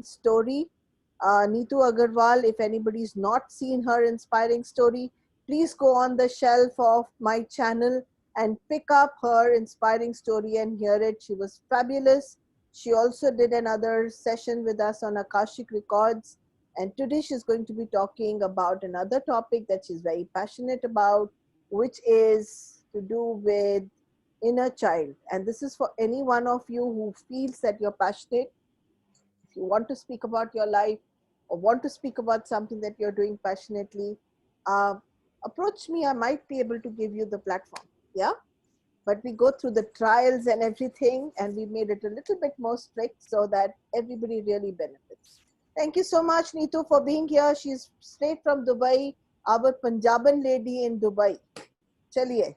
story. Neetu Agarwal, if anybody's not seen her inspiring story, please go on the shelf of my channel and pick up her inspiring story and hear it. She was fabulous. She also did another session with us on Akashic Records. And today she's going to be talking about another topic that she's very passionate about, which is to do with inner child. And this is for any one of you who feels that you're passionate. If you want to speak about your life or want to speak about something that you're doing passionately, uh, approach me. I might be able to give you the platform. Yeah. But we go through the trials and everything, and we made it a little bit more strict so that everybody really benefits. Thank you so much, Neetu, for being here. She's straight from Dubai, our Punjaban lady in Dubai. Chaliye.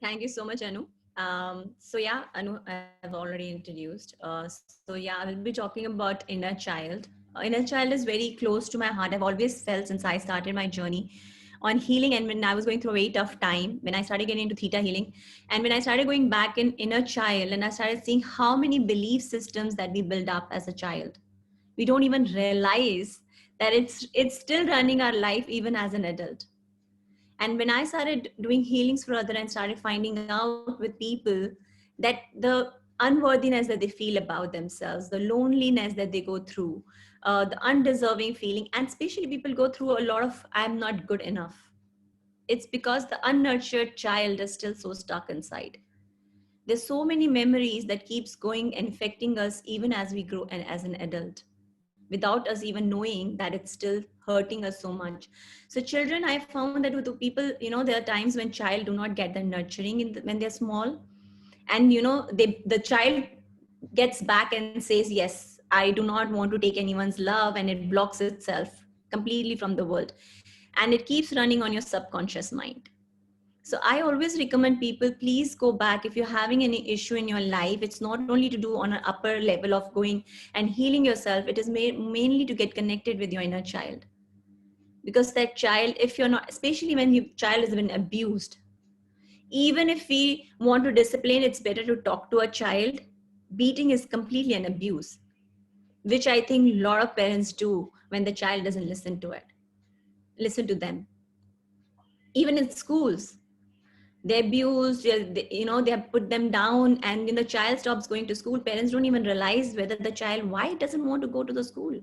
Thank you so much, Anu. So yeah, Anu, I've already introduced. So yeah, I will be talking about inner child. Inner child is very close to my heart. I've always felt since I started my journey on healing, and when I was going through a very tough time, when I started getting into theta healing, and when I started going back in inner child, and I started seeing how many belief systems that we build up as a child. We don't even realize that it's still running our life even as an adult. And when I started doing healings for other and started finding out with people that the unworthiness that they feel about themselves, the loneliness that they go through, the undeserving feeling, and especially people go through a lot of I'm not good enough. It's because the unnurtured child is still so stuck inside. There's so many memories that keeps going and affecting us even as we grow and as an adult, without us even knowing that it's still hurting us so much. So children, I found that with the people, there are times when child do not get the nurturing when they're small, and the child gets back and says, yes, I do not want to take anyone's love, and it blocks itself completely from the world, and it keeps running on your subconscious mind. So I always recommend people, please go back. If you're having any issue in your life, it's not only to do on an upper level of going and healing yourself. It is mainly to get connected with your inner child. Because that child, if you're not, especially when your child has been abused, even if we want to discipline, it's better to talk to a child. Beating is completely an abuse, which I think a lot of parents do when the child doesn't listen to them. Even in schools, they abuse, they have put them down, and when the child stops going to school, parents don't even realize whether the child, why it doesn't want to go to the school,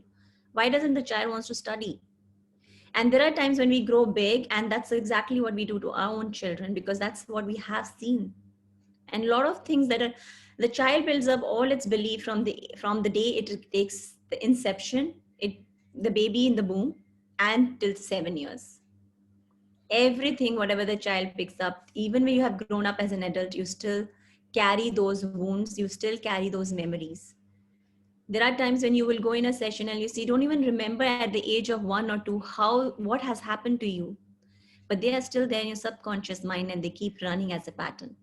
why doesn't the child wants to study. And there are times when we grow big, and that's exactly what we do to our own children, because that's what we have seen. And a lot of things that are, the child builds up all its belief from the day it takes the inception, the baby in the womb, and till 7 years. Everything, whatever the child picks up, even when you have grown up as an adult, you still carry those wounds, you still carry those memories. There are times when you will go in a session and you see, don't even remember at the age of 1 or 2 what has happened to you, but they are still there in your subconscious mind, and they keep running as a pattern.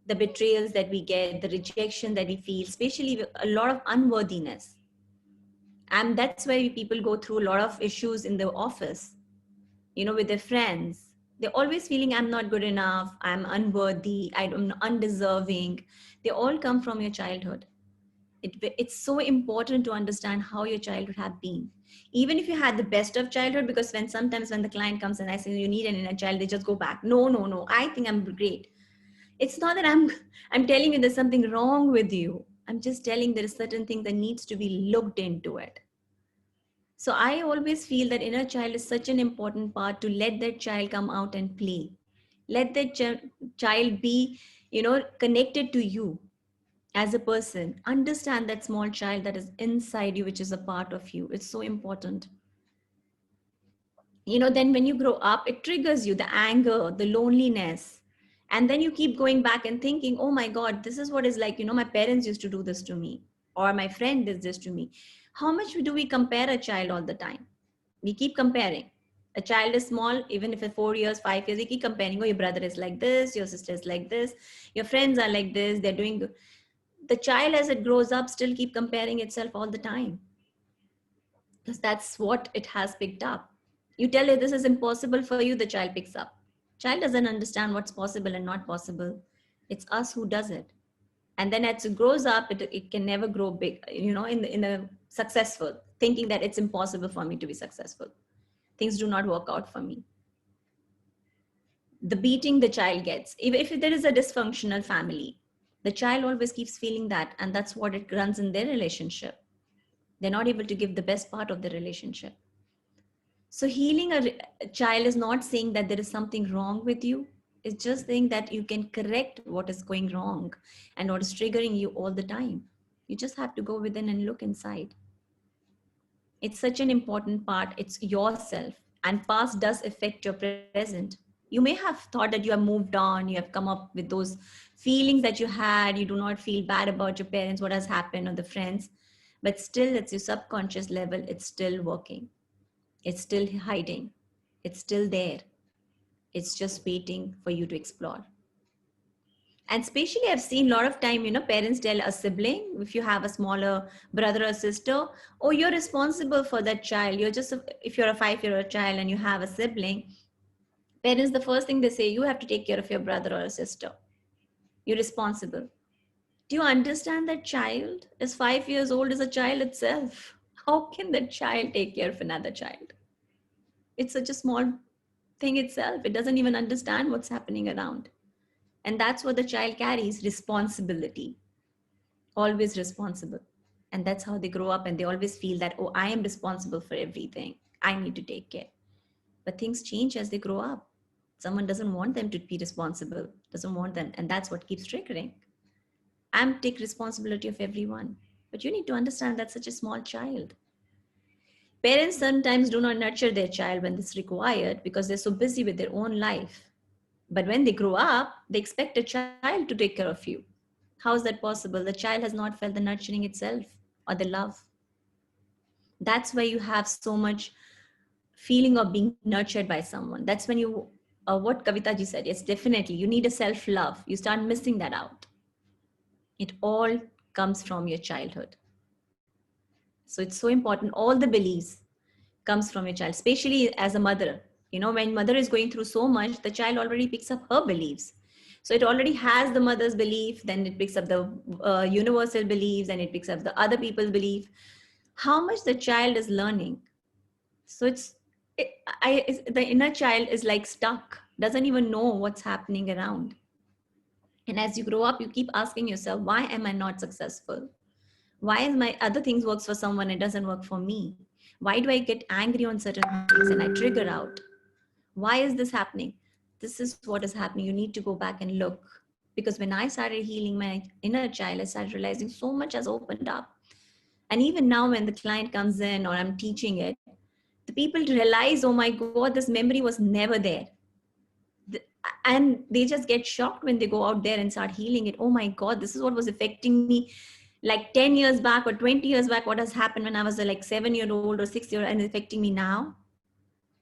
The betrayals that we get, the rejection that we feel, especially a lot of unworthiness. And that's why people go through a lot of issues in the office, with their friends. They're always feeling, I'm not good enough, I'm unworthy, I'm undeserving. They all come from your childhood. It's so important to understand how your childhood have been. Even if you had the best of childhood, because sometimes when the client comes and I say, you need an inner child, they just go back. No, no, no, I think I'm great. It's not that I'm telling you there's something wrong with you. I'm just telling there is certain thing that needs to be looked into it. So I always feel that inner child is such an important part, to let that child come out and play. Let that child be, connected to you as a person. Understand that small child that is inside you, which is a part of you. It's so important. Then when you grow up, it triggers you, the anger, the loneliness. And then you keep going back and thinking, oh my God, this is what it's like. My parents used to do this to me, or my friend did this to me. How much do we compare a child all the time? We keep comparing. A child is small, even if it's 4 years, 5 years, we keep comparing. Oh, your brother is like this, your sister is like this, your friends are like this, they're doing good. The child, as it grows up, still keep comparing itself all the time, because that's what it has picked up. You tell it this is impossible for you, the child picks up. Child doesn't understand what's possible and not possible. It's us who does it. And then as it grows up, it can never grow big, in a successful, thinking that it's impossible for me to be successful. Things do not work out for me. The beating the child gets, if there is a dysfunctional family, the child always keeps feeling that, and that's what it runs in their relationship. They're not able to give the best part of the relationship. So healing a child is not saying that there is something wrong with you. It's just saying that you can correct what is going wrong and what is triggering you all the time. You just have to go within and look inside. It's such an important part. It's yourself. And past does affect your present. You may have thought that you have moved on, you have come up with those feelings that you had, you do not feel bad about your parents, what has happened, or the friends, but still, it's your subconscious level, it's still working. It's still hiding. It's still there. It's just waiting for you to explore. And especially I've seen a lot of time, parents tell a sibling, if you have a smaller brother or sister, oh, you're responsible for that child. If you're a 5-year-old child and you have a sibling, parents, the first thing they say, you have to take care of your brother or a sister. You're responsible. Do you understand that child is 5 years old as a child itself? How can that child take care of another child? It's such a small thing itself. It doesn't even understand what's happening around. And that's what the child carries, responsibility, always responsible. And that's how they grow up, and they always feel that, oh, I am responsible for everything. I need to take care. But things change as they grow up. Someone doesn't want them to be responsible, doesn't want them. And that's what keeps triggering. I'm take responsibility of everyone. But you need to understand that's such a small child. Parents sometimes do not nurture their child when it's required because they're so busy with their own life. But when they grow up, they expect a child to take care of you. How is that possible? The child has not felt the nurturing itself or the love. That's why you have so much feeling of being nurtured by someone. That's when what Kavita ji said, yes, definitely, you need a self-love. You start missing that out. It all comes from your childhood. So it's so important. All the beliefs comes from your child, especially as a mother. When mother is going through so much, the child already picks up her beliefs. So it already has the mother's belief, then it picks up the universal beliefs, and it picks up the other people's belief. How much the child is learning. So the inner child is like stuck, doesn't even know what's happening around. And as you grow up, you keep asking yourself, why am I not successful? Why is my other things works for someone, it doesn't work for me? Why do I get angry on certain things and I trigger out? Why is this happening? This is what is happening. You need to go back and look. Because when I started healing my inner child, I started realizing so much has opened up. And even now when the client comes in or I'm teaching it, the people realize, oh my God, this memory was never there. And they just get shocked when they go out there and start healing it. Oh my God, this is what was affecting me like 10 years back or 20 years back. What has happened when I was a like 7-year-old or 6-year-old and affecting me now?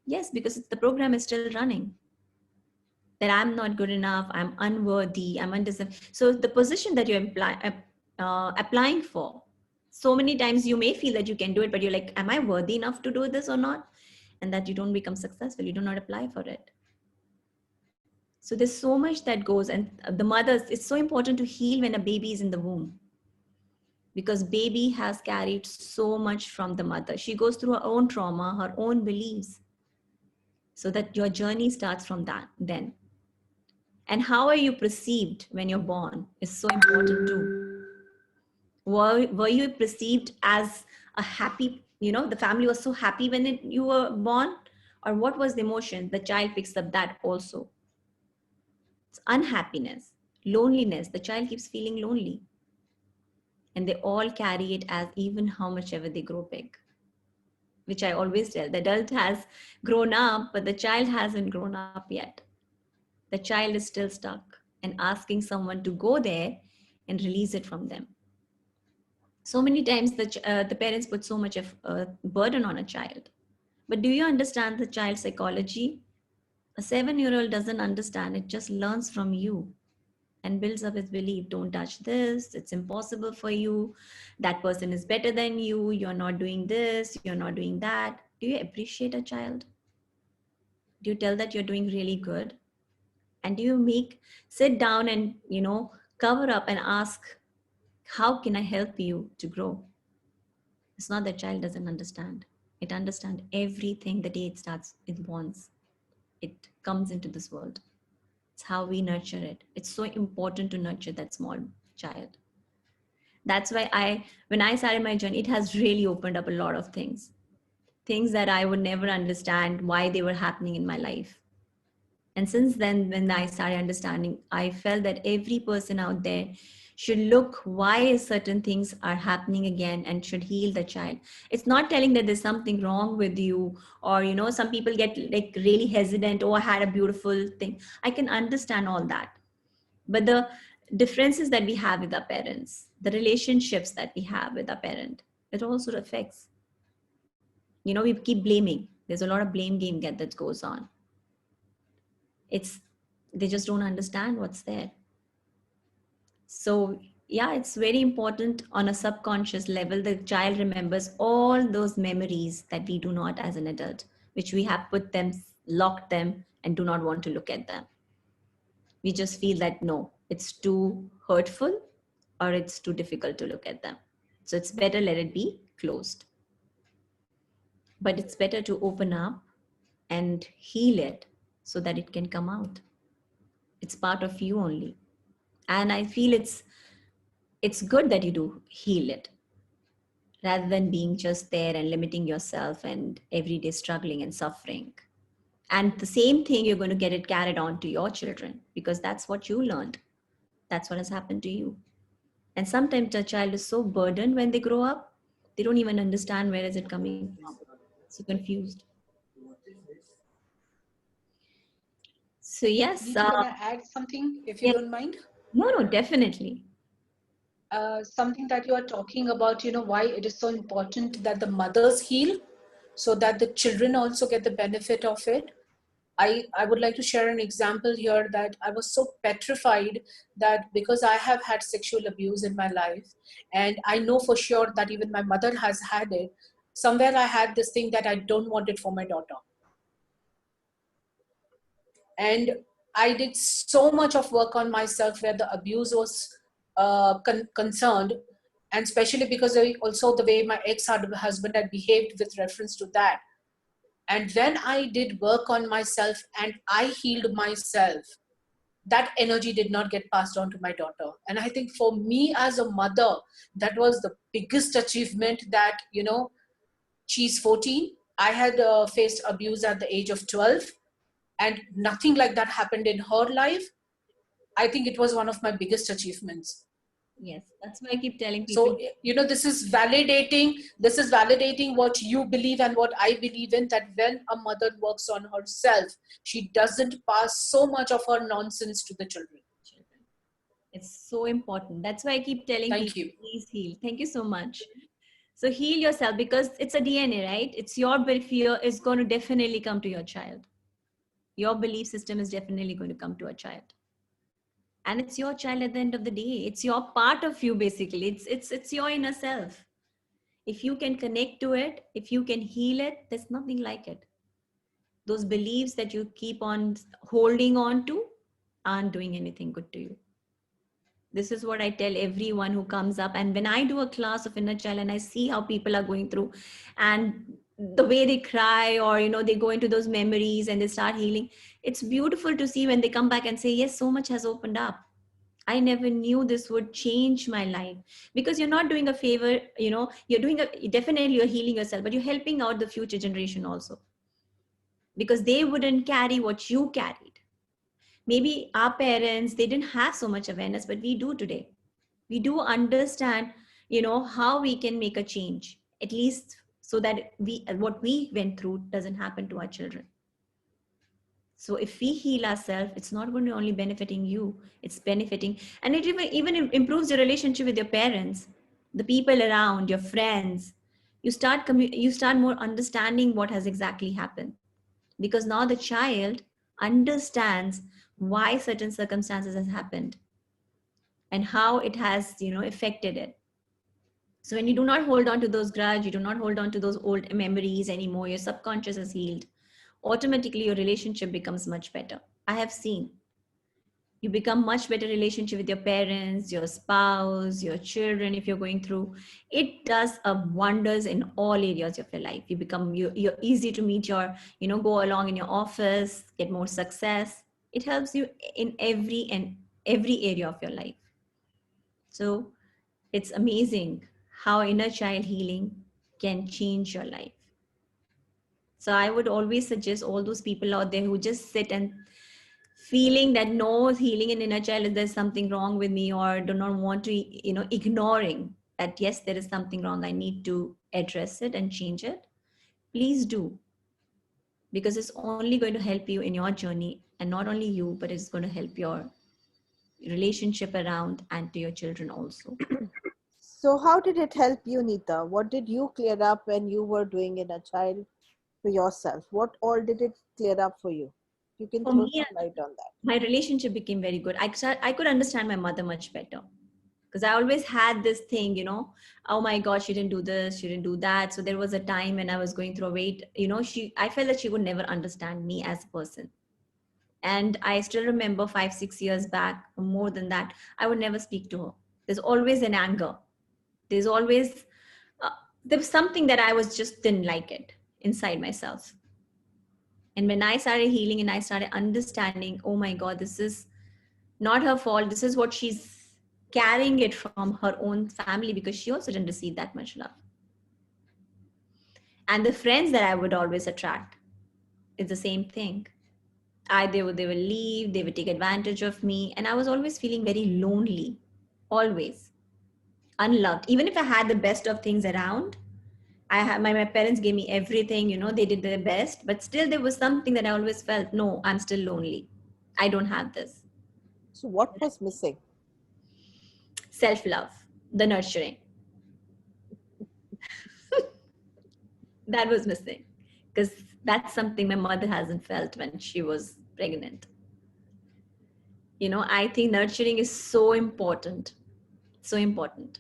Yes, because the program is still running. That I'm not good enough, I'm unworthy, I'm undeserved. So the position that you're applying for, so many times you may feel that you can do it, but you're like, am I worthy enough to do this or not? And that you don't become successful, you do not apply for it. So there's so much that goes, and the mothers, it's so important to heal when a baby is in the womb, because baby has carried so much from the mother. She goes through her own trauma, her own beliefs, so that your journey starts from that then. And how are you perceived when you're born is so important too. Were you perceived as a happy, the family was so happy when you were born? Or what was the emotion? The child picks up that also. It's unhappiness, loneliness. The child keeps feeling lonely. And they all carry it as even how much ever they grow big. Which I always tell, the adult has grown up, but the child hasn't grown up yet. The child is still stuck and asking someone to go there and release it from them. So many times the parents put so much of burden on a child. But do you understand the child's psychology? A 7-year-old doesn't understand. It just learns from you and builds up its belief. Don't touch this. It's impossible for you. That person is better than you. You're not doing this. You're not doing that. Do you appreciate a child? Do you tell that you're doing really good? And do you sit down and, cover up and ask, How can I help you to grow? It's not that child doesn't understand. It understands everything the day it starts, it wants. It comes into this world. It's how we nurture it. It's so important to nurture that small child. That's why when I started my journey, it has really opened up a lot of things that I would never understand why they were happening in my life. And since then, when I started understanding, I felt that every person out there should look why certain things are happening again and should heal the child. It's not telling that there's something wrong with you, or some people get like really hesitant, oh, I had a beautiful thing. I can understand all that. But the differences that we have with our parents, the relationships that we have with our parent, it also affects. We keep blaming. There's a lot of blame game that goes on. It's They just don't understand what's there. So yeah, it's very important on a subconscious level. The child remembers all those memories that we do not as an adult, which we have put them, locked them, and do not want to look at them. We just feel that no, it's too hurtful or it's too difficult to look at them. So it's better let it be closed. But it's better to open up and heal it so that it can come out. It's part of you only. And I feel it's good that you do heal it rather than being just there and limiting yourself and every day struggling and suffering. And the same thing, you're going to get it carried on to your children because that's what you learned. That's what has happened to you. And sometimes the child is so burdened when they grow up, they don't even understand where is it coming from. So confused. So yes, Neetu, can I add something if you yeah, don't mind? no, definitely. Something that you are talking about, why it is so important that the mothers heal so that the children also get the benefit of it. I would like to share an example here that I was so petrified that because I have had sexual abuse in my life, and I know for sure that even my mother has had it, somewhere I had this thing that I don't want it for my daughter. And I did so much of work on myself where the abuse was concerned, and especially because also the way my ex-husband had behaved with reference to that. And when I did work on myself and I healed myself, that energy did not get passed on to my daughter. And I think for me as a mother, that was the biggest achievement. That she's 14, I had faced abuse at the age of 12, and nothing like that happened in her life. I think it was one of my biggest achievements. Yes, that's why I keep telling people. So this is validating what you believe and what I believe in, that when a mother works on herself, she doesn't pass so much of her nonsense to the children. It's so important. That's why I keep telling Thank people, you. please heal. Thank you so much. So heal yourself because it's a DNA, right? It's your fear is going to definitely come to your child. Your belief system is definitely going to come to a child. And it's your child at the end of the day. It's your part of you, basically. It's your inner self. If you can connect to it, if you can heal it, there's nothing like it. Those beliefs that you keep on holding on to aren't doing anything good to you. This is what I tell everyone who comes up. And when I do a class of inner child and I see how people are going through and the way they cry, or they go into those memories and they start healing, it's beautiful to see when they come back and say, yes, so much has opened up. I never knew this would change my life. Because you're not doing a favor, you're doing definitely you're healing yourself, but you're helping out the future generation also, because they wouldn't carry what you carried. Maybe our parents, they didn't have so much awareness, but we do today. We do understand, how we can make a change, at least so that what we went through doesn't happen to our children. So if we heal ourselves, it's not going to only benefiting you, it's benefiting, and it even improves your relationship with your parents, the people around, your friends. You start more understanding what has exactly happened, because now the child understands why certain circumstances has happened and how it has affected it. So when you do not hold on to those grudge, you do not hold on to those old memories anymore, your subconscious is healed, automatically your relationship becomes much better. I have seen You become much better relationship with your parents, your spouse, your children. If you're going through, it does wonders in all areas of your life. You're easy to meet your, go along in your office, get more success. It helps you in every area of your life. So it's amazing how inner child healing can change your life. So I would always suggest all those people out there who just sit and feeling that no, healing an inner child is there's something wrong with me, or do not want to, ignoring that yes, there is something wrong, I need to address it and change it. Please do, because it's only going to help you in your journey, and not only you, but it's going to help your relationship around and to your children also. So, how did it help you, Neeta? What did you clear up when you were doing in a child for yourself? What all did it clear up for you? You can For throw me, some light on that. my relationship became very good. I could understand my mother much better, because I always had this thing, oh my God, she didn't do this, she didn't do that. So there was a time when I was going through a weight, I felt that she would never understand me as a person. And I still remember 5 6 years back, or more than that, I would never speak to her. There's always an anger. There's always uh, there was something that I was just didn't like it inside myself. And when I started healing and I started understanding, oh my God, this is not her fault. This is what she's carrying it from her own family, because she also didn't receive that much love. And the friends that I would always attract, it's the same thing. They will leave, they would take advantage of me, and I was always feeling very lonely, always unloved. Even if I had the best of things around, I had my parents gave me everything, they did their best, but still there was something that I always felt, no, I'm still lonely. I don't have this So, what was missing? self-love, the nurturing. That was missing, because that's something my mother hasn't felt when she was pregnant. I think nurturing is so important, so important.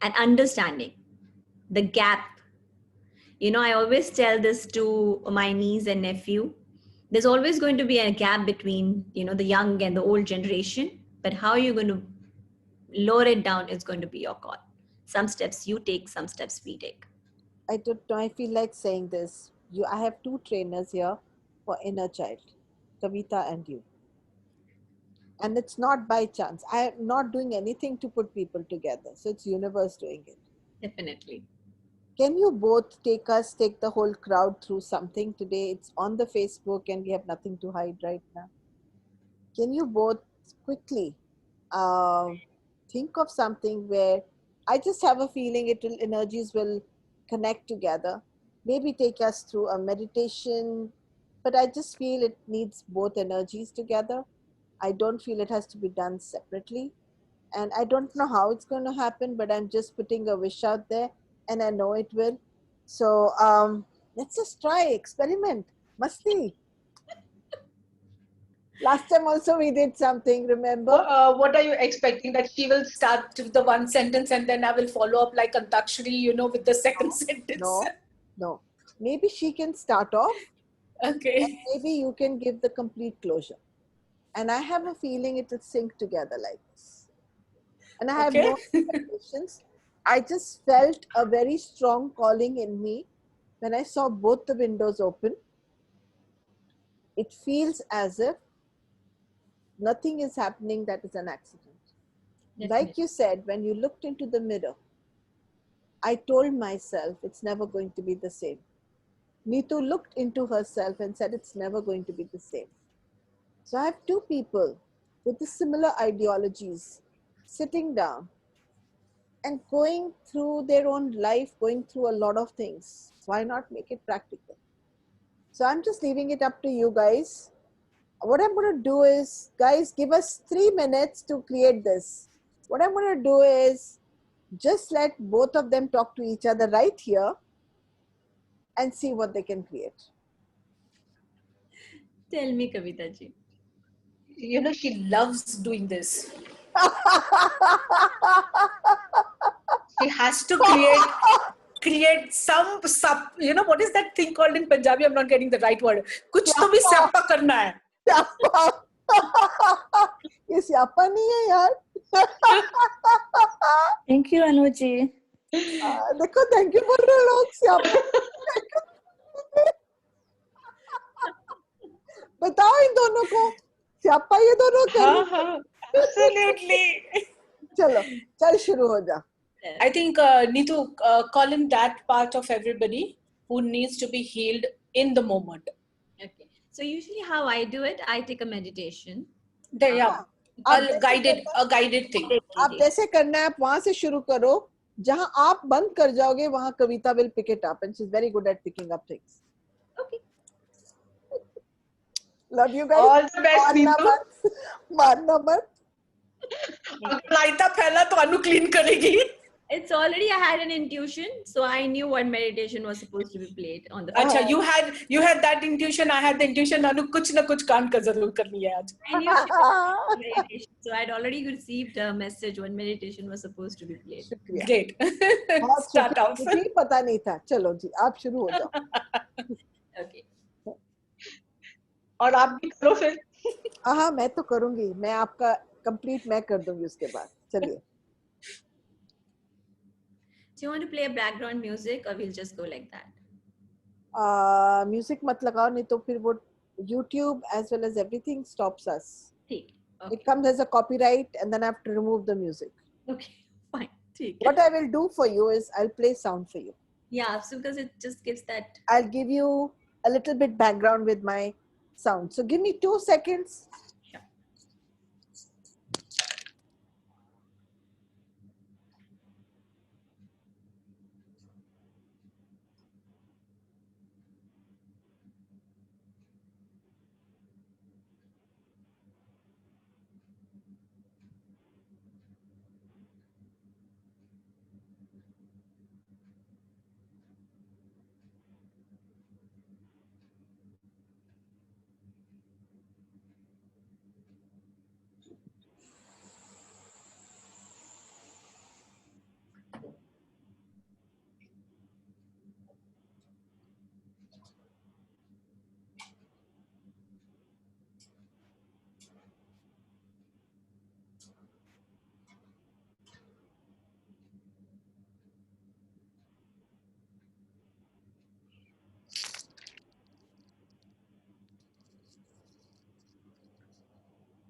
And understanding the gap. I always tell this to my niece and nephew. There's always going to be a gap between, the young and the old generation, but how you're going to lower it down is going to be your call. Some steps you take, some steps we take. I don't know. I feel like saying this. I have two trainers here for inner child, Kavita and you. And it's not by chance. I am not doing anything to put people together. So it's universe doing it. Definitely. Can you both take the whole crowd through something today? It's on the Facebook and we have nothing to hide right now. Can you both quickly uh, think of something where I just have a feeling energies will connect together. Maybe take us through a meditation, but I just feel it needs both energies together. I don't feel it has to be done separately. And I don't know how it's going to happen, but I'm just putting a wish out there and I know it will. So let's just try, experiment. Masti. Last time also we did something, remember? What are you expecting? That she will start with the one sentence and then I will follow up like Antakshari, with the second sentence. No, no. Maybe she can start off and Okay. maybe you can give the complete closure. And I have a feeling it will sync together like this. And I have Okay. no expectations. I just felt a very strong calling in me when I saw both the windows open. It feels as if nothing is happening that is an accident. Like Definitely. you said, when you looked into the mirror, I told myself it's never going to be the same. Neetu looked into herself and said it's never going to be the same. So I have two people with the similar ideologies sitting down and going through their own life, going through a lot of things. Why not make it practical? So I'm just leaving it up to you guys. What I'm going to do is, guys, give us 3 minutes to create this. What I'm going to do is just let both of them talk to each other right here and see what they can create. Tell me, Kavita ji. She loves doing this. She has to create some sub, what is that thing called in Punjabi? I'm not getting the right word. Kuch to bhi sapa karna hai. ये स्यापा नहीं है यार. Thank you, Anuji. देखो thank you बोल रहे हो लोग. स्यापा बताओ इन दोनों को. स्यापा ये दोनों कर हाँ रहे. हाँ, absolutely. चलो चल शुरू हो जा. I think need to call in that part of everybody who needs to be healed in the moment. Okay. So usually how I do it, I take a meditation. There, yeah, आप a guided thing. आप जैसे करना है आप वहां से शुरू करो. जहां आप बंद कर जाओगे वहां कविता will pick it up and she's very good at picking up things. Okay. Love you guys. All the best, मारना Neetu. मत. मारना मत. लाइटा फैला तो अनु क्लीन करेगी. It's already, I had an intuition, so I knew what meditation was supposed to be played on the अच्छा, you had that intuition. I had the intuition. अनु कुछ ना कुछ कांड का जरूर करनी है आज. I knew she was meditation, so I'd already received a message when meditation was supposed to be played. शुक्रिया. Great. बहुत Start शुक्रिया. off. मुझे ही पता नहीं था. चलो जी आप शुरू हो जाओ. Okay. और आप भी करो फिर. हाँ मैं तो करूंगी. मैं आपका कंप्लीट मैं कर दूंगी उसके बाद. चलिए. Do you want to play a background music or we'll just go like that? Music मत लगाओ नहीं तो फिर वो YouTube as well as everything stops us. ठीक. It Okay. comes as a copyright and then I have to remove the music. Okay. Fine. ठीक. What I will do for you is I'll play sound for you. Yeah, so because it just gives that. I'll give you a little bit background with my sound. So give me 2 seconds. Sure.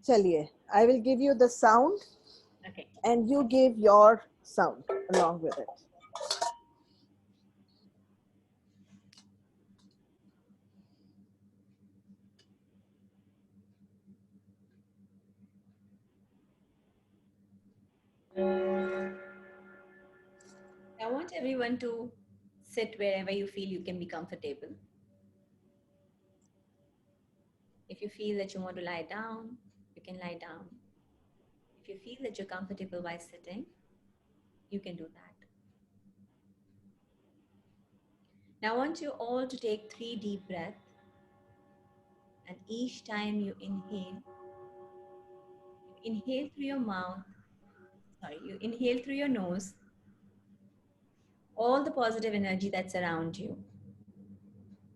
Chaliye. I will give you the sound Okay. and you give your sound along with it. I want everyone to sit wherever you feel you can be comfortable. If you feel that you want to lie down, you can lie down. If you feel that you're comfortable by sitting, you can do that. Now I want you all to take 3 deep breaths. And each time you inhale through your mouth, you inhale through your nose, all the positive energy that's around you.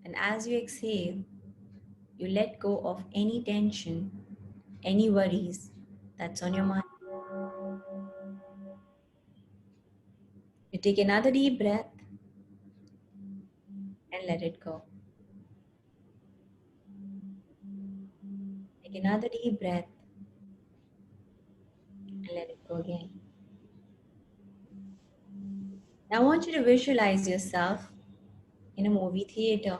And as you exhale, you let go of any tension, any worries that's on your mind. You take another deep breath and let it go. Take another deep breath and let it go again. Now I want you to visualize yourself in a movie theater.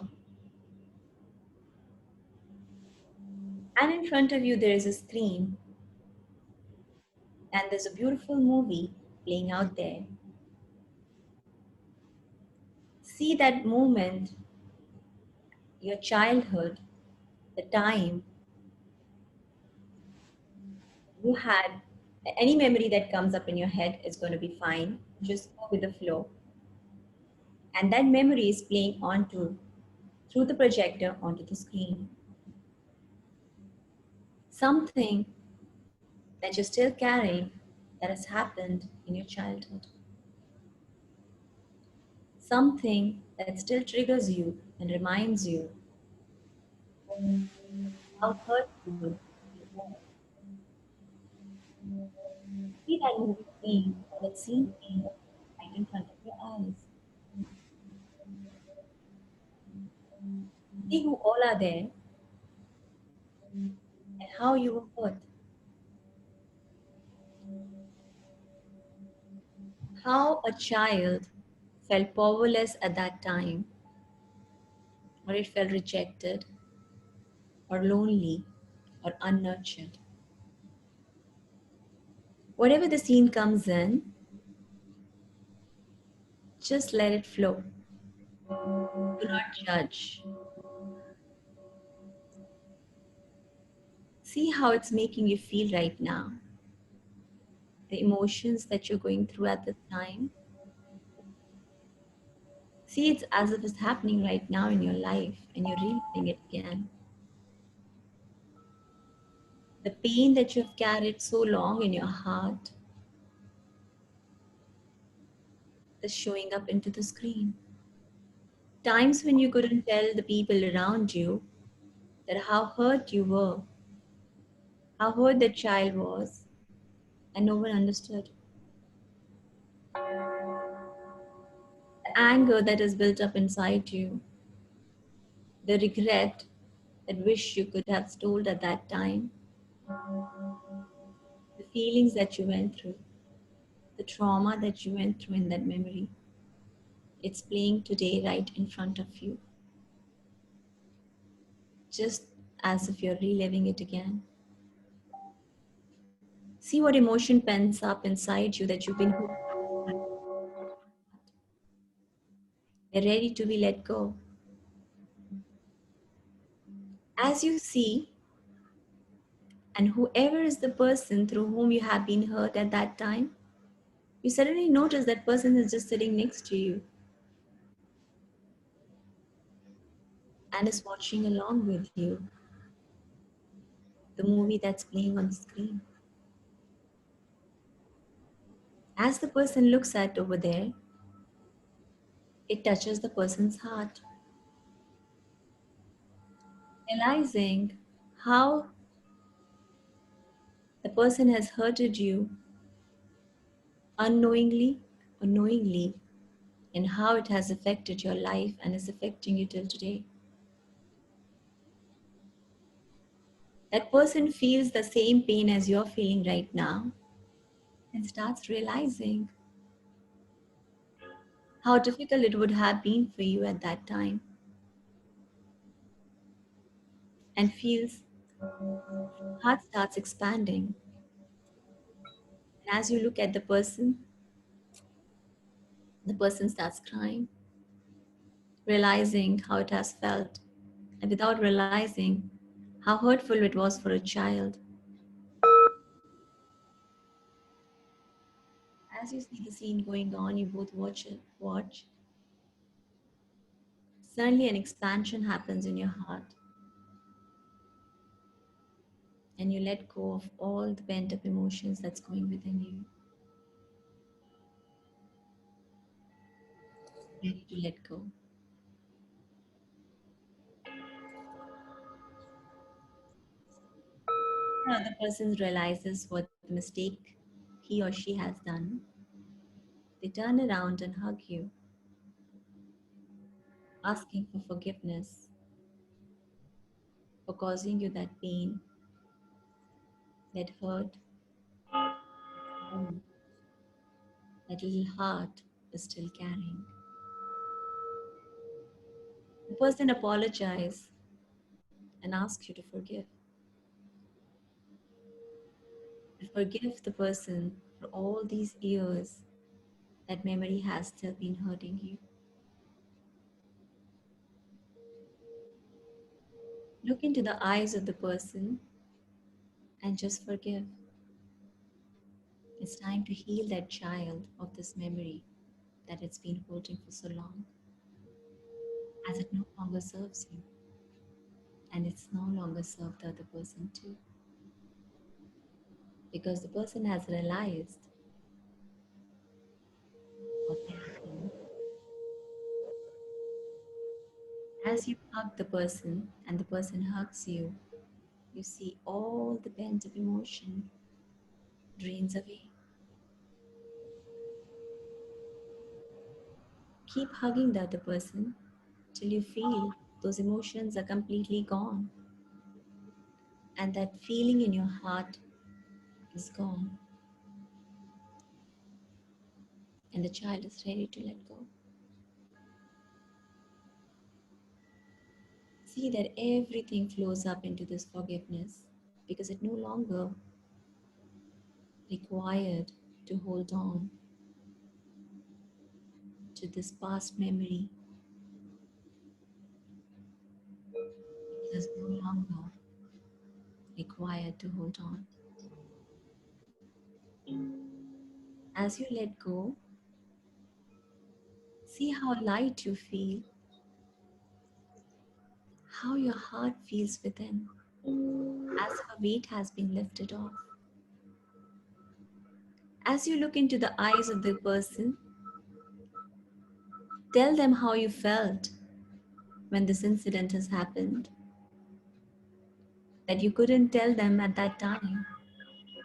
And in front of you there is a screen. And there's a beautiful movie playing out there. See that moment, your childhood, the time you had, any memory that comes up in your head is going to be fine. Just go with the flow. And that memory is playing through the projector onto the screen. Something that you're still carrying that has happened in your childhood. Something that still triggers you and reminds you how hurtful it See that movie scene or that scene playing right in front of your eyes. See who all are there and how you were hurt. How a child felt powerless at that time, or it felt rejected, or lonely, or unnurtured. Whatever the scene comes in, just let it flow. Do not judge. See how it's making you feel right now. The emotions that you're going through at this time. See, it's as if it's happening right now in your life and you're reliving it again. The pain that you've carried so long in your heart is showing up into the screen. Times when you couldn't tell the people around you that how hurt you were, how hurt the child was, and no one understood. The anger that is built up inside you, the regret that wish you could have told at that time, the feelings that you went through, the trauma that you went through in that memory. It's playing today right in front of you, just as if you're reliving it again. See what emotion pens up inside you that you've been holding. They're ready to be let go. As you see, and whoever is the person through whom you have been hurt at that time, you suddenly notice that person is just sitting next to you and is watching along with you the movie that's playing on the screen. As the person looks at over there, it touches the person's heart, realizing how the person has hurted you unknowingly or knowingly, and how it has affected your life and is affecting you till today. That person feels the same pain as you're feeling right now and starts realizing how difficult it would have been for you at that time, and feels heart starts expanding. And as you look at the person starts crying, realizing how it has felt, and without realizing how hurtful it was for a child. As you see the scene going on, you both watch. Suddenly an expansion happens in your heart, and you let go of all the pent up emotions that's going within you, ready to let go. The other person realizes what mistake he or she has done. They turn around and hug you, asking for forgiveness for causing you that pain, that hurt, trauma, that little heart is still carrying. The person apologizes and asks you to forgive the person for all these years that memory has still been hurting you. Look into the eyes of the person and just forgive. It's time to heal that child of this memory that it's been holding for so long, as it no longer serves you and it's no longer served the other person too. Because the person has realized what they have done. As you hug the person and the person hugs you, You see all the pent up emotion drains away. Keep hugging the other person till you feel those emotions are completely gone and that feeling in your heart is gone and the child is ready to let go. See that everything flows up into this forgiveness because it no longer required to hold on to this past memory. It is no longer required to hold on. As you let go, see how light you feel, how your heart feels within, as if a weight has been lifted off. As you look into the eyes of the person, tell them how you felt when this incident has happened, that you couldn't tell them at that time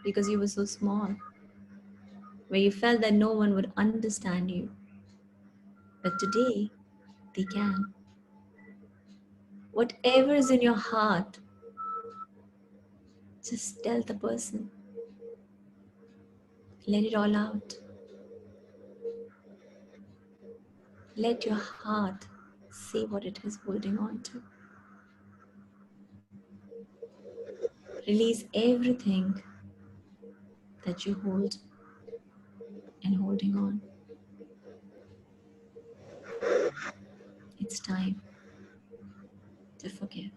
because you were so small, where you felt that no one would understand you. But today, they can. Whatever is in your heart, just tell the person. Let it all out. Let your heart say what it is holding on to. Release everything that you hold and holding on. It's time to forgive.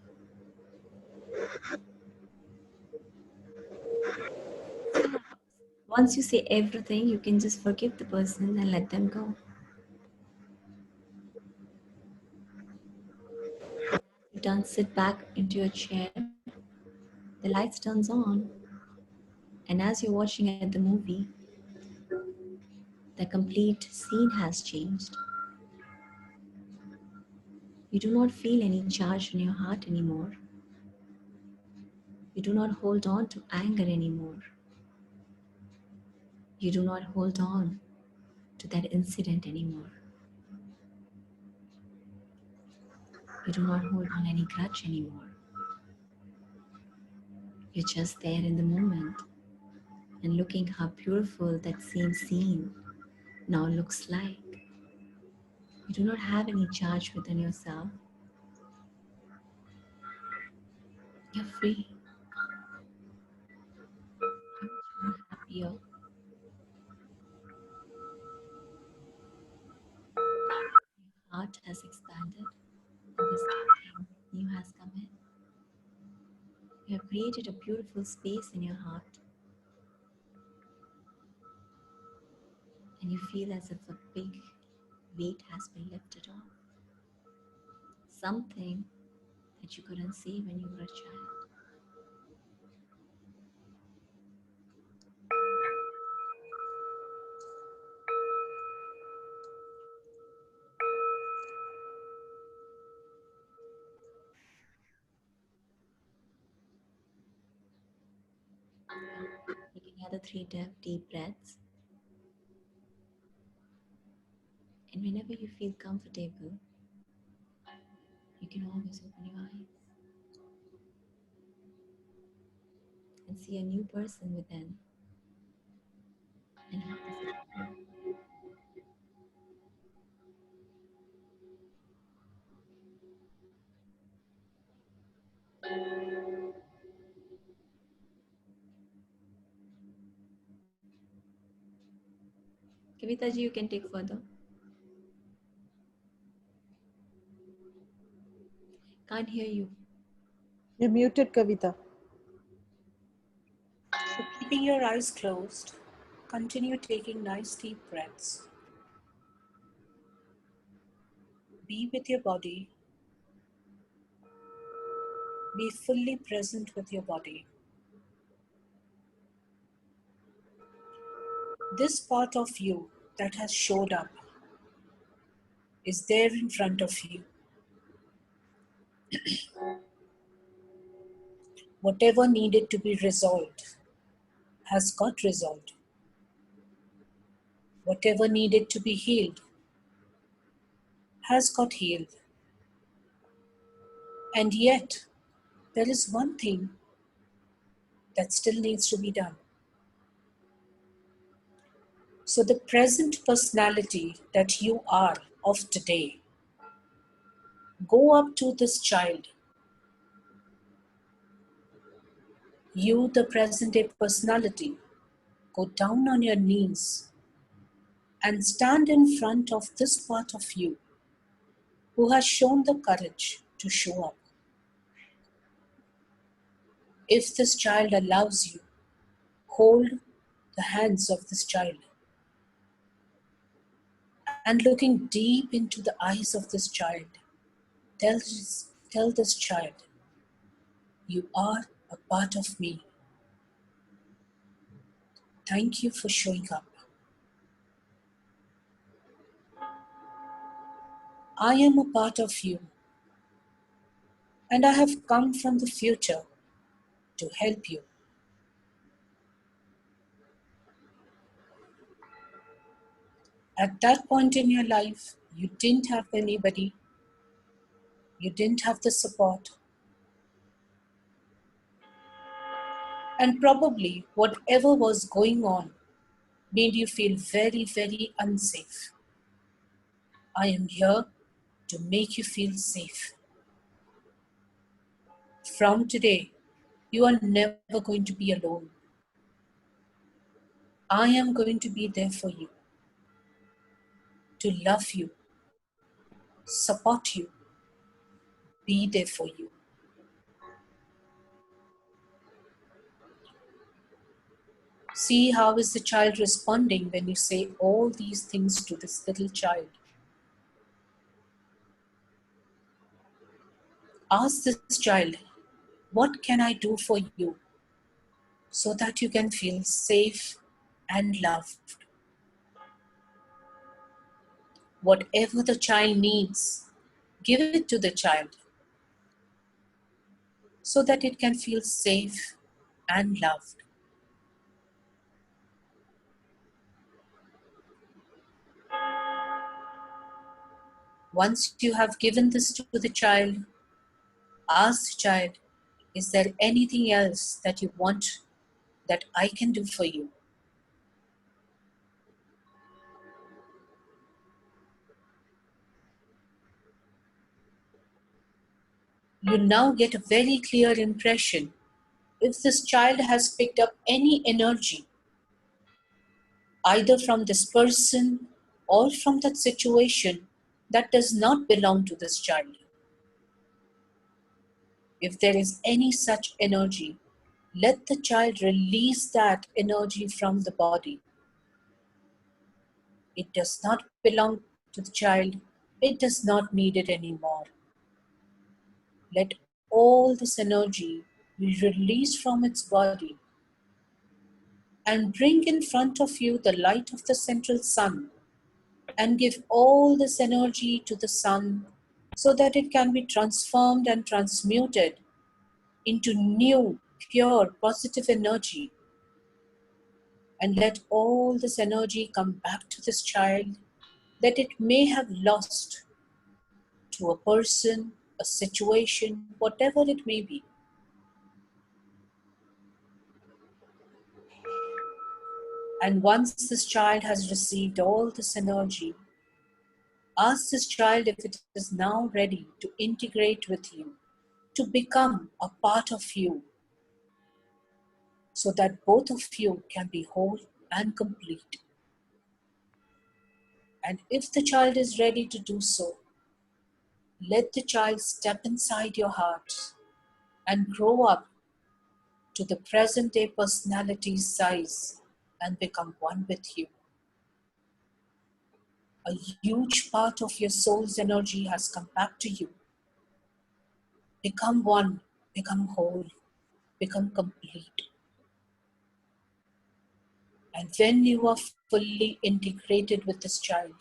Once you say everything, you can just forgive the person and let them go. You don't sit back into your chair, the lights turns on, and as you're watching at the movie, the complete scene has changed. You do not feel any charge in your heart anymore. You do not hold on to anger anymore. You do not hold on to that incident anymore. You do not hold on any grudge anymore. You're just there in the moment and looking how beautiful that same scene now looks like. You do not have any charge within yourself. You're free. You're much more happier. Your heart has expanded and there's something new has come in. You have created a beautiful space in your heart and you feel as if a big weight has been lifted off. Something that you couldn't see when you were a child. Take another three deep breaths. And whenever you feel comfortable, you can always open your eyes and see a new person within. And how does it feel? Kavita ji, you can take further. Can't hear you. You're muted, Kavita. So keeping your eyes closed, continue taking nice deep breaths. Be with your body. Be fully present with your body. This part of you that has showed up is there in front of you. Whatever needed to be resolved has got resolved. Whatever needed to be healed has got healed. And yet, there is one thing that still needs to be done. So, the present personality that you are of today, go up to this child. You, the present day personality, go down on your knees and stand in front of this part of you who has shown the courage to show up. If this child allows you, hold the hands of this child and looking deep into the eyes of this child, tell this child, you are a part of me. Thank you for showing up. I am a part of you, and I have come from the future to help you. At that point in your life, you didn't have anybody, you didn't have the support, and probably whatever was going on made you feel very, very unsafe. I am here to make you feel safe. From today, you are never going to be alone. I am going to be there for you, to love you, support you, be there for you. See how is the child responding when you say all these things to this little child. Ask this child, what can I do for you so that you can feel safe and loved? Whatever the child needs, give it to the child so that it can feel safe and loved. Once you have given this to the child, ask the child, is there anything else that you want that I can do for you? You now get a very clear impression if this child has picked up any energy, either from this person or from that situation that does not belong to this child. If there is any such energy, let the child release that energy from the body. It does not belong to the child. It does not need it anymore. Let all this energy be released from its body and bring in front of you the light of the central sun and give all this energy to the sun so that it can be transformed and transmuted into new, pure, positive energy. And let all this energy come back to this child that it may have lost to a person, a situation, whatever it may be. And once this child has received all this energy, ask this child if it is now ready to integrate with you, to become a part of you, so that both of you can be whole and complete. And if the child is ready to do so, let the child step inside your heart and grow up to the present day personality's size and become one with you. A huge part of your soul's energy has come back to you. Become one, become whole, become complete. And when you are fully integrated with this child,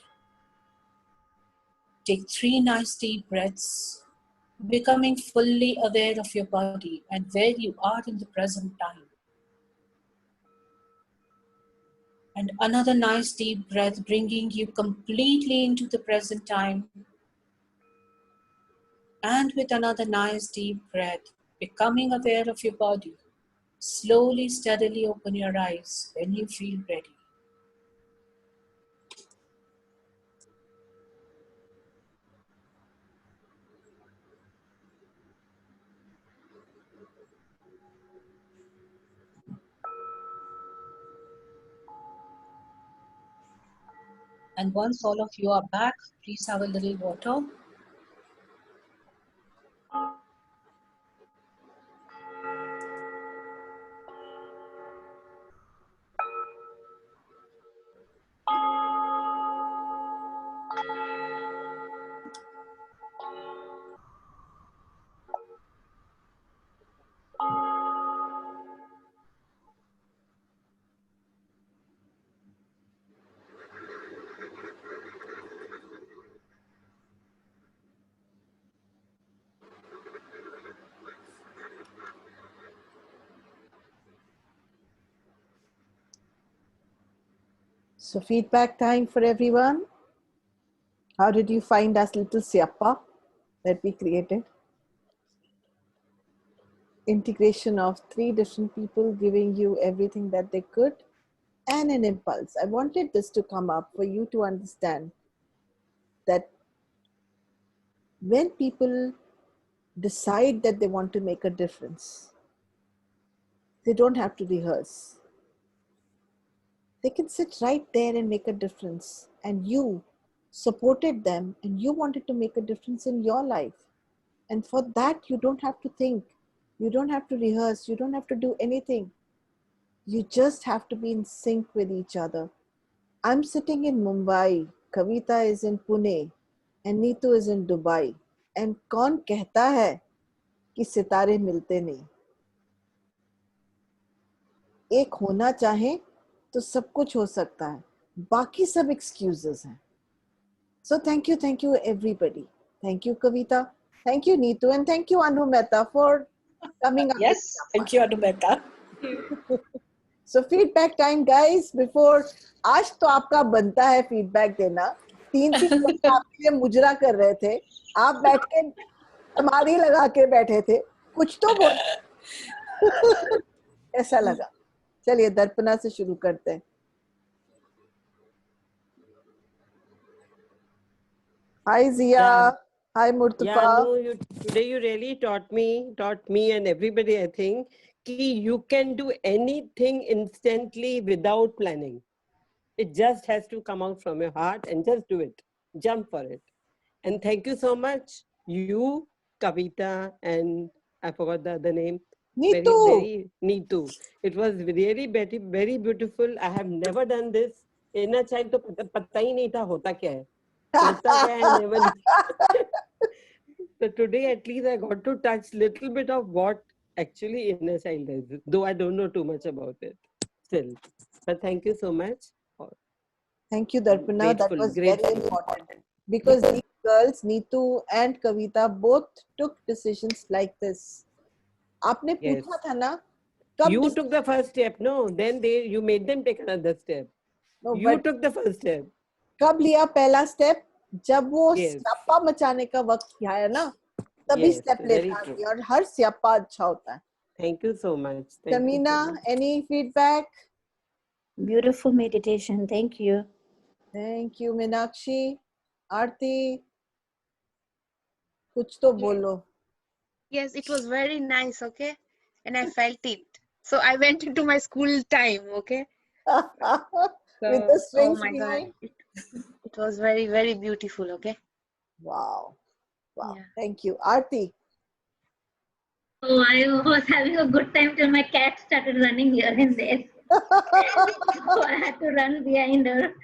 take 3 nice deep breaths becoming fully aware of your body and where you are in the present time. And another nice deep breath, bringing you completely into the present time. And with another nice deep breath, becoming aware of your body. Slowly, steadily open your eyes when you feel ready. And once all of you are back, please have a little water. So feedback time for everyone. How did you find us little siappa that we created? Integration of 3 different people giving you everything that they could and an impulse. I wanted this to come up for you to understand that when people decide that they want to make a difference, they don't have to rehearse. They can sit right there and make a difference. And you supported them and you wanted to make a difference in your life. And for that, you don't have to think. You don't have to rehearse. You don't have to do anything. You just have to be in sync with each other. I'm sitting in Mumbai. Kavita is in Pune. And Neetu is in Dubai. And कौन कहता है कि सितारे मिलते नहीं? एक होना चाहे तो सब कुछ हो सकता है. बाकी सब excuses हैं. So thank you everybody. Thank you Kavita. Thank you Neetu and thank you Anu Mehta for coming up. Yes, thank you, Mehta. So feedback time guys. Before आज तो आपका बनता है feedback देना. 3-3 घंटे आपके लिए मुजरा कर रहे थे. आप बैठ के समाधि लगा के बैठे थे. कुछ तो बोल. ऐसा लगा. चलिए दर्पणा से शुरू करते हैं. Hi Zia. Yeah. Hi Murtafa. Yeah, no, today you really taught me and everybody, I think, कि you can do anything instantly without planning. It just has to come out from your heart and just do it. Jump for it. And thank you so much, you, Kavita, and I forgot the other name. Neetu. Very Neetu. It was really very beautiful. I have never done this. Inner child तो पता ही नहीं था होता क्या है. होता क्या है, I never knew. So today at least I got to touch little bit of what actually inner child is, though I don't know too much about it still. But thank you so much. Thank you Darpana. That was very important because these girls Neetu and Kavita both took decisions like this. आपने पूछा था ना? You took the first step, no? Then you made them take another step. No, you took the first step. कब लिया पहला step? जब वो स्यापा मचाने का वक्त आया ना, तभी स्टेप लेता है और हर स्यापा अच्छा होता है. Thank you so much. Tamina, any feedback? Beautiful meditation. Thank you. Thank you, Meenakshi. Aarti, कुछ तो बोलो. Yes, it was very nice, okay? And I felt it. So I went into my school time, okay? With the swings oh my behind? God. It was very beautiful, okay? Wow. Yeah. Thank you. Aarti. So I was having a good time till my cat started running here and there. So I had to run behind her.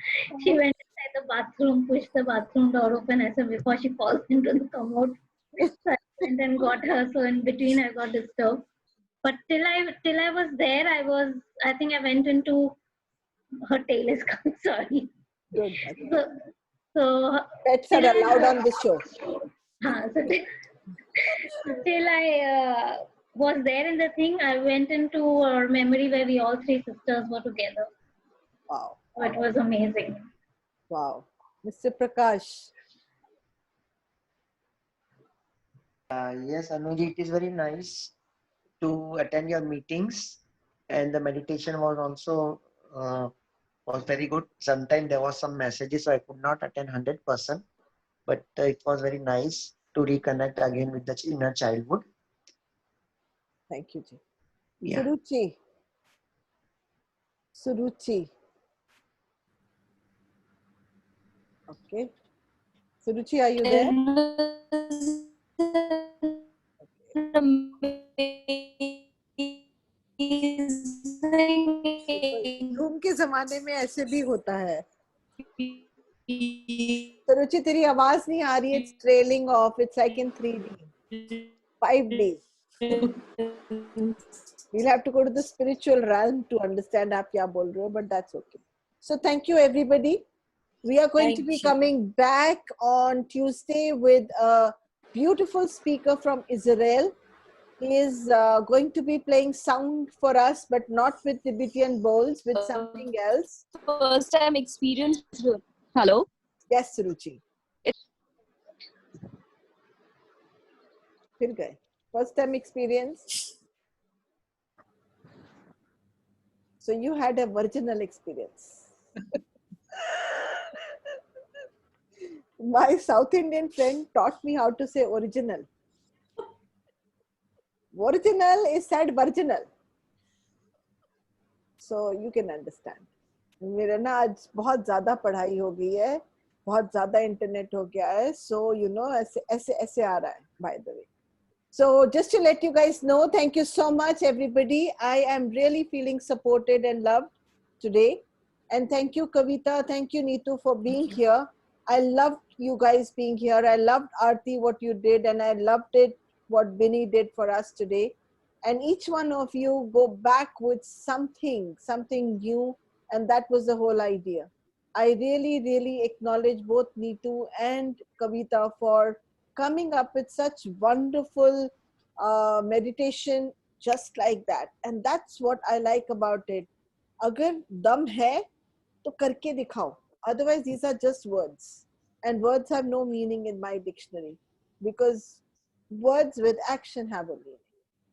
She went inside the bathroom, pushed the bathroom door open as before she falls into the commode. So I went and got her. So in between I got disturbed. But till I was there, I think I went into her tail is gone. Sorry. Good. So pets are allowed on the show. Till I was there in the thing, I went into our memory where we all three sisters were together. Wow. So it was amazing. Wow. Mr. Prakash. Yes, Anuji, it is very nice to attend your meetings, and the meditation was also was very good. Sometimes there was some messages, so I could not attend 100%, but it was very nice to reconnect again with the inner childhood. Thank you, Ji. Yeah. Suruchi. Suruchi. Okay. Suruchi, are you there? Zoom के जमाने में ऐसे भी होता है. सुरुचि, तेरी आवाज नहीं आ रही है. It's trailing off. It's like in 3D. 5D. We'll have to go to the spiritual realm to understand आप क्या बोल रहे हो, but that's okay. So thank you everybody. We are going to be coming back on Tuesday with a beautiful speaker from Israel. He is going to be playing sound for us, but not with Tibetan bowls, with something else. First time experience. Hello? Yes, Ruchi. फिर गए. First time experience. So you had a virginal experience. My South Indian friend taught me how to say original. Original is said virginal. So you can understand. मेरा ना आज बहुत ज़्यादा पढ़ाई हो गई है, बहुत ज़्यादा इंटरनेट हो गया है. So you know ऐसे ऐसे ऐसे आ रहा है. By the way. So just to let you guys know, thank you so much, everybody. I am really feeling supported and loved today. And thank you, Kavita. Thank you, Neetu, for being here. I loved you guys being here. I loved Aarti, what you did, and I loved it, what Binny did for us today. And each one of you go back with something new, and that was the whole idea. I really, really acknowledge both Neetu and Kavita for coming up with such wonderful meditation just like that. And that's what I like about it. Agar dum hai, to karke dikhao. Otherwise, these are just words. And words have no meaning in my dictionary because words with action have a meaning.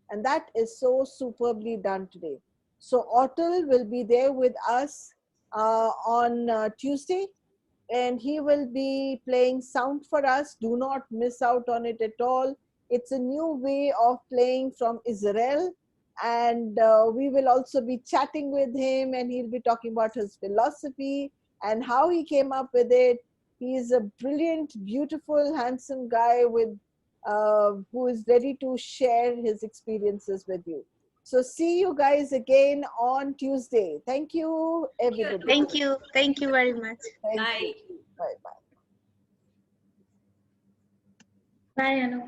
And that is so superbly done today. So Otto will be there with us on Tuesday, and he will be playing sound for us. Do not miss out on it at all. It's a new way of playing from Israel, and we will also be chatting with him, and he'll be talking about his philosophy and how he came up with it. He is a brilliant, beautiful, handsome guy with who is ready to share his experiences with you. So see you guys again on Tuesday. Thank you, everybody. Thank you. Thank you very much. Thank Bye. you. Bye bye. Bye, Anu.